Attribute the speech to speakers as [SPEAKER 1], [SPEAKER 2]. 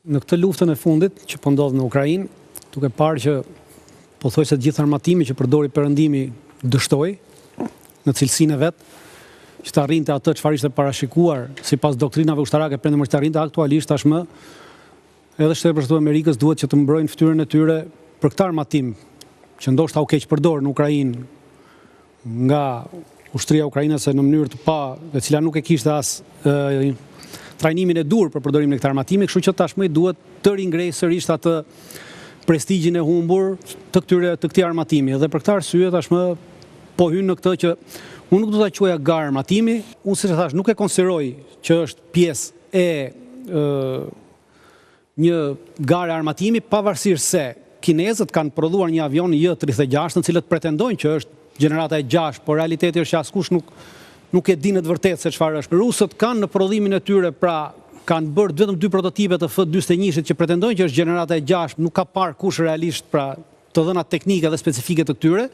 [SPEAKER 1] Në këtë luftën e fundit që po ndodh në Ukrainë, duke parë që pothuajse të gjithë armatimi që përdori Perëndimi dështoi në cilësinë e vet, që të arrinte atë çfarë ishte parashikuar sipas doktrinave ushtarake perëndimore, të arrinte aktualisht tashmë edhe Shtetet Bashkuara të Amerikës duhet që të mbrojnë fytyrën e tyre për këtë armatim që ndoshta u keq përdor në Ukrainë nga ushtria ukrainase në mënyrë të e cila nuk e kishte as trajnimin e dur për përdorimin e këtij armatimi, kështu që tashmë duhet të ringrejë sërish atë prestigjin e humbur të këtij armatimi. Dhe për këtë arsye tashmë po hyn në këtë që unë nuk do ta quaja garë armatimi, unë siç e thash nuk e konsideroj që është pjesë e një gare armatimi, pavarësisht se kinezët kanë prodhuar një avion J-36 në cilët pretendojnë që është gjenerata e 6, por realiteti është që askush nuk e di në të vërtetë se çfarë është. Rusët kanë në prodhimin e tyre, pra kanë bërë vetëm 2 prototipe të F-41 që pretendojnë që është gjenerata e 6, nuk ka parë kush realisht pra të dhënat teknike dhe specifike të këtyre.